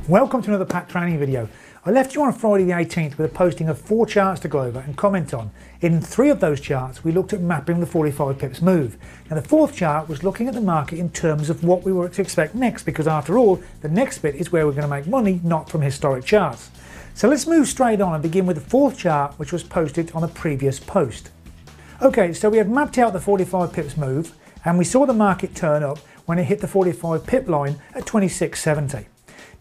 Welcome to another pack training video. I left you on Friday the 18th with a posting of 4 charts to go over and comment on. In 3 of those charts we looked at mapping the 45 pips move. Now the 4th chart was looking at the market in terms of what we were to expect next, because after all the next bit is where we're going to make money, not from historic charts. So let's move straight on and begin with the 4th chart, which was posted on a previous post. Okay, so we had mapped out the 45 pips move and we saw the market turn up when it hit the 45 pip line at 26.70.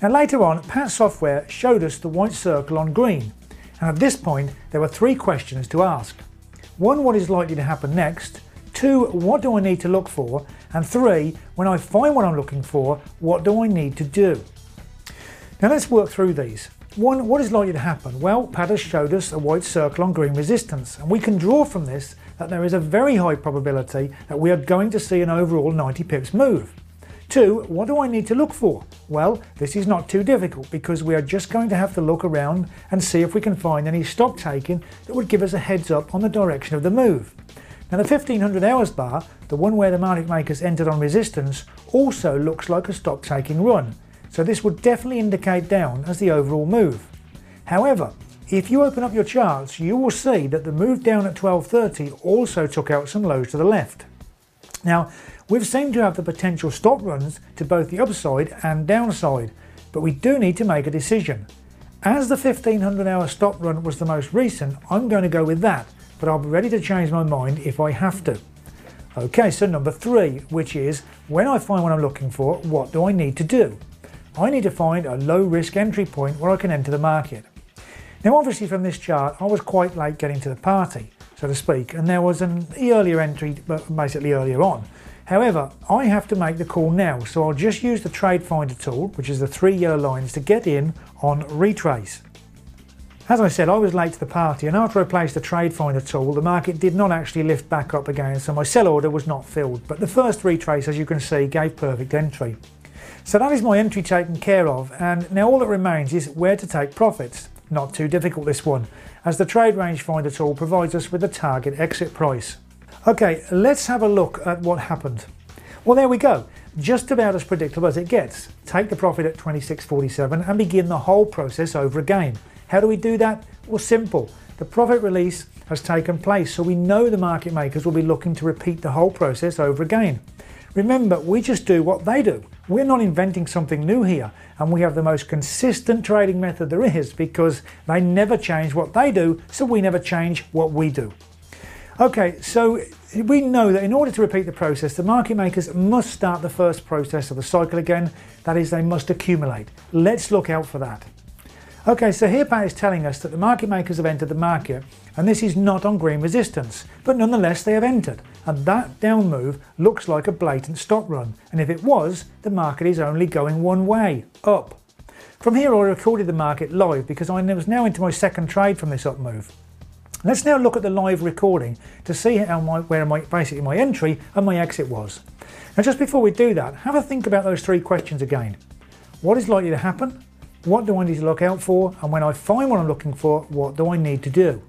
Now later on, Pat Software showed us the white circle on green, and at this point there were 3 questions to ask. 1, what is likely to happen next? 2, what do I need to look for? And 3, when I find what I'm looking for, what do I need to do? Now let's work through these. 1, what is likely to happen? Well, Pat has showed us a white circle on green resistance, and we can draw from this that there is a very high probability that we are going to see an overall 90 pips move. 2, what do I need to look for? Well, this is not too difficult because we are just going to have to look around and see if we can find any stock taking that would give us a heads up on the direction of the move. Now the 1500 hours bar, the one where the market makers entered on resistance, also looks like a stock taking run, so this would definitely indicate down as the overall move. However, if you open up your charts, you will see that the move down at 12.30 also took out some lows to the left. Now, we've seemed to have the potential stop runs to both the upside and downside, but we do need to make a decision. As the 1500 hour stop run was the most recent, I'm going to go with that, but I'll be ready to change my mind if I have to. Okay, so number 3, which is, when I find what I'm looking for, what do I need to do? I need to find a low risk entry point where I can enter the market. Now obviously from this chart I was quite late getting to the party, so to speak, and there was an earlier entry, but basically earlier on. However, I have to make the call now, so I'll just use the trade finder tool, which is the 3 yellow lines, to get in on retrace. As I said, I was late to the party, and after I placed the trade finder tool, the market did not actually lift back up again, so my sell order was not filled, but the first retrace, as you can see, gave perfect entry. So that is my entry taken care of, and now all that remains is where to take profits. Not too difficult, this one, as the trade range finder tool provides us with a target exit price. Okay, let's have a look at what happened. Well, there we go, just about as predictable as it gets. Take the profit at 26.47 and begin the whole process over again. How do we do that? Well, simple. The profit release has taken place, so we know the market makers will be looking to repeat the whole process over again. Remember, we just do what they do. We're not inventing something new here, and we have the most consistent trading method there is because they never change what they do, so we never change what we do. Okay, so we know that in order to repeat the process, the market makers must start the first process of the cycle again. That is, they must accumulate. Let's look out for that. Okay, so here Pat is telling us that the market makers have entered the market, and this is not on green resistance, but nonetheless they have entered, and that down move looks like a blatant stop run, and if it was, the market is only going one way, up. From here I recorded the market live because I was now into my second trade from this up move. Let's now look at the live recording to see where basically my entry and my exit was. Now just before we do that, have a think about those 3 questions again. What is likely to happen? What do I need to look out for? And when I find what I'm looking for, what do I need to do?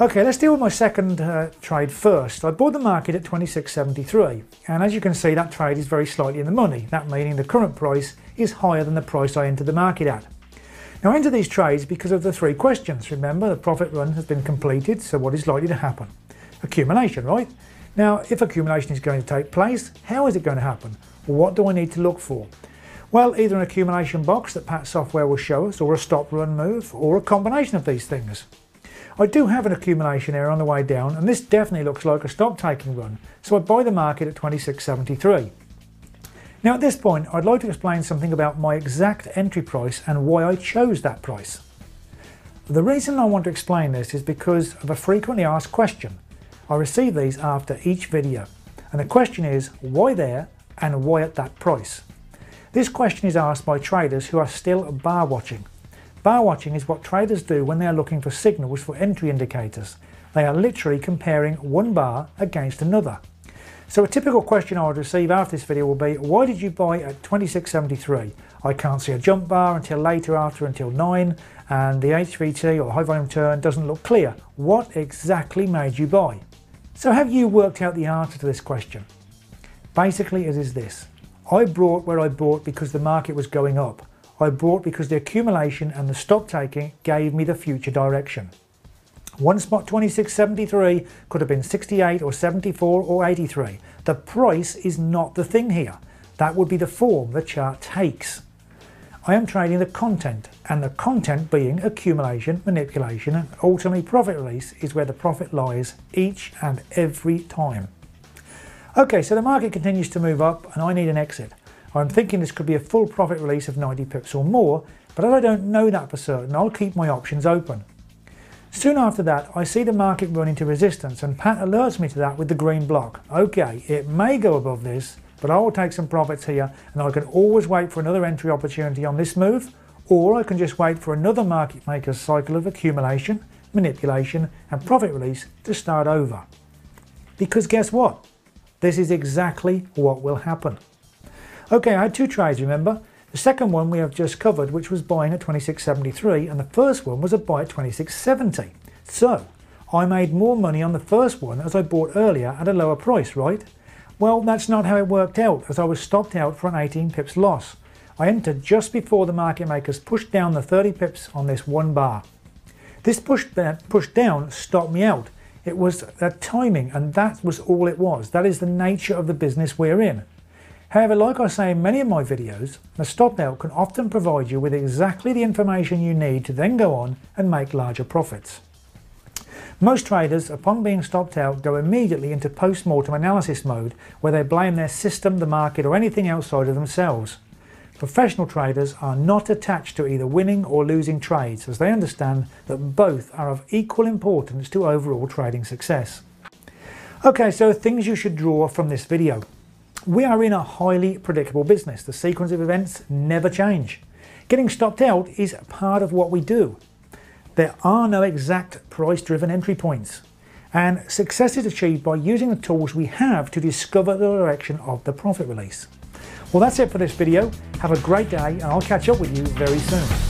Okay, let's deal with my second trade first. I bought the market at 26.73, and as you can see that trade is very slightly in the money, that meaning the current price is higher than the price I entered the market at. Now I enter these trades because of the 3 questions. Remember, the profit run has been completed, so what is likely to happen? Accumulation, right? Now if accumulation is going to take place, how is it going to happen? What do I need to look for? Well, either an accumulation box that Pat Software will show us, or a stop run move, or a combination of these things. I do have an accumulation area on the way down, and this definitely looks like a stock taking run, so I buy the market at 26.73. Now at this point I'd like to explain something about my exact entry price and why I chose that price. The reason I want to explain this is because of a frequently asked question. I receive these after each video, and the question is why there and why at that price? This question is asked by traders who are still bar watching. Bar watching is what traders do when they are looking for signals for entry indicators. They are literally comparing one bar against another. So a typical question I would receive after this video will be, why did you buy at 26.73? I can't see a jump bar until later until 9, and the HVT or high volume turn doesn't look clear. What exactly made you buy? So have you worked out the answer to this question? Basically it is this. I bought where I bought because the market was going up. I bought because the accumulation and the stop taking gave me the future direction. One spot 26.73 could have been 68 or 74 or 83. The price is not the thing here. That would be the form the chart takes. I am trading the content, and the content being accumulation, manipulation, and ultimately profit release is where the profit lies each and every time. Okay, so the market continues to move up and I need an exit. I'm thinking this could be a full profit release of 90 pips or more, but as I don't know that for certain, I'll keep my options open. Soon after that, I see the market run into resistance and Pat alerts me to that with the green block. Okay, it may go above this, but I will take some profits here and I can always wait for another entry opportunity on this move, or I can just wait for another market maker's cycle of accumulation, manipulation and profit release to start over. Because guess what? This is exactly what will happen. Okay, I had two trades, remember? The second one we have just covered, which was buying at 26.73, and the first one was a buy at 26.70. So, I made more money on the first one as I bought earlier at a lower price, right? Well, that's not how it worked out, as I was stopped out for an 18 pips loss. I entered just before the market makers pushed down the 30 pips on this one bar. This push down stopped me out. It was that timing, and that was all it was. That is the nature of the business we're in. However, like I say in many of my videos, the stop out can often provide you with exactly the information you need to then go on and make larger profits. Most traders, upon being stopped out, go immediately into post-mortem analysis mode where they blame their system, the market or anything outside of themselves. Professional traders are not attached to either winning or losing trades, as they understand that both are of equal importance to overall trading success. Okay, so things you should draw from this video. We are in a highly predictable business. The sequence of events never change. Getting stopped out is part of what we do. There are no exact price-driven entry points, and success is achieved by using the tools we have to discover the direction of the profit release. Well, that's it for this video. Have a great day, and I'll catch up with you very soon.